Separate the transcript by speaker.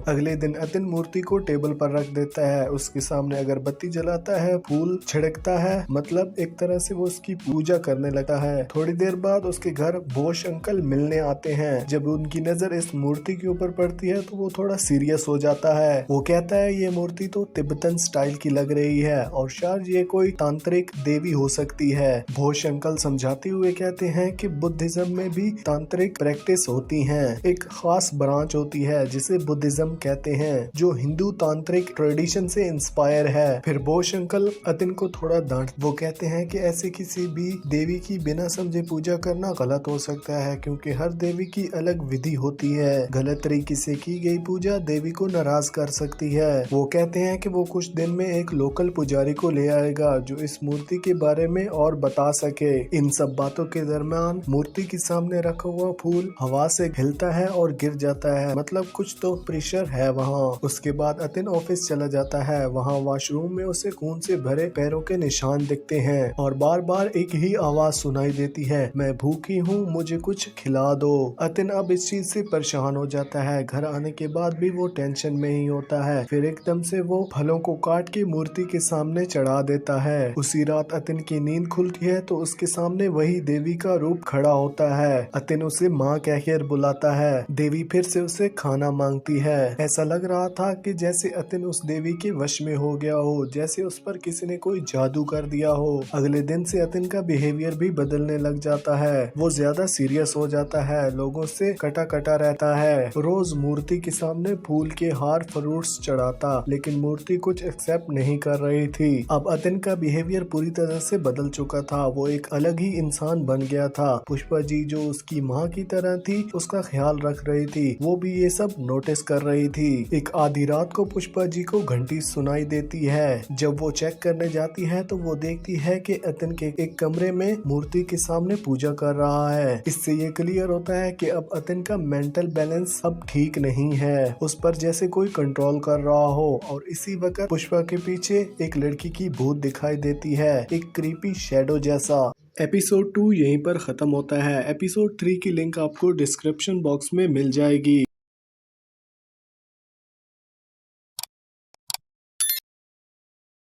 Speaker 1: अगले दिन अतिन मूर्ति को टेबल पर रख देता है, उसके सामने अगरबत्ती जलाता है, फूल छिड़कता है, मतलब एक तरह से वो उसकी पूजा करने लगा है। थोड़ी देर बाद उसके घर बोश अंकल मिलने आते हैं। जब उनकी नजर इस मूर्ति के ऊपर पड़ती है तो वो थोड़ा सीरियस हो जाता है। वो कहता है ये मूर्ति तो तिब्बतन स्टाइल की लग रही है और शायद ये कोई तांत्रिक देवी हो सकती है। बोश अंकल समझाते हुए कहते हैं कि बुद्धिज्म में भी तांत्रिक प्रैक्टिस होती है, एक खास ब्रांच होती है जिसे बुद्धिज्म कहते हैं, जो हिंदू तांत्रिक ट्रेडिशन से इंस्पायर है। फिर बोश अंकल अतिन को थोड़ा डांट, वो कहते हैं कि ऐसे किसी भी देवी की बिना समझे पूजा करना गलत हो सकता है, क्योंकि हर देवी की अलग विधि होती है। गलत तरीके से की गई पूजा देवी को नाराज कर सकती है। वो कहते हैं कि वो कुछ दिन में एक लोकल पुजारी को ले आएगा जो इस मूर्ति के बारे में और बता सके। इन सब बातों के दरमियान मूर्ति के सामने रखा हुआ फूल हवा से हिलता है और गिर जाता है, मतलब कुछ तो प्रेशर है वहाँ। उसके बाद अतिन ऑफिस चला जाता है। वहाँ वॉशरूम में उसे खून से भरे पैरों के निशान दिखते हैं और बार बार एक ही आवाज सुनाई देती है, मैं भूखी हूँ, मुझे कुछ खिला दो। अतिन अब इस चीज से परेशान हो जाता है। घर आने के बाद भी वो टेंशन में ही होता है। फिर एकदम से वो फलों को काट के मूर्ति के सामने चढ़ा देता है। उसी रात अतिन की नींद खुलती है तो उसके सामने वही देवी का रूप खड़ा होता है। अतिन उसे माँ कहकर बुलाता है। देवी फिर से उसे खाना मांगती है। ऐसा लग रहा था कि जैसे अतिन उस देवी के वश में हो गया हो, जैसे उस पर किसी ने कोई जादू कर दिया हो। अगले दिन से अतिन का बिहेवियर भी बदलने लग जाता है। वो ज्यादा सीरियस हो जाता है, लोगों से कटा कटा रहता है। रोज मूर्ति के सामने फूल के हार फ्रूट्स चढ़ाता, लेकिन मूर्ति कुछ एक्सेप्ट नहीं कर रही थी। अब अतिन का बिहेवियर पूरी तरह से बदल चुका था। वो एक अलग ही इंसान बन गया था। पुष्पा जी जो उसकी माँ की तरह थी, उसका ख्याल रख रही थी, वो भी ये सब नोटिस कर रही थी। एक आधी रात को पुष्पा जी को घंटी सुनाई देती है। जब वो चेक करने जाती है तो वो देखती है कि अतिन के एक कमरे में मूर्ति के सामने पूजा कर रहा है। इससे ये क्लियर होता है कि अब अतिन का मेंटल बैलेंस अब ठीक नहीं है, उस पर जैसे कोई कंट्रोल कर रहा हो। और इसी वक्त पुष्पा के पीछे एक लड़की की भूत दिखाई देती है, एक क्रीपी शैडो जैसा। एपिसोड 2 यहीं पर खत्म होता है। एपिसोड 3 की लिंक आपको डिस्क्रिप्शन बॉक्स में मिल जाएगी।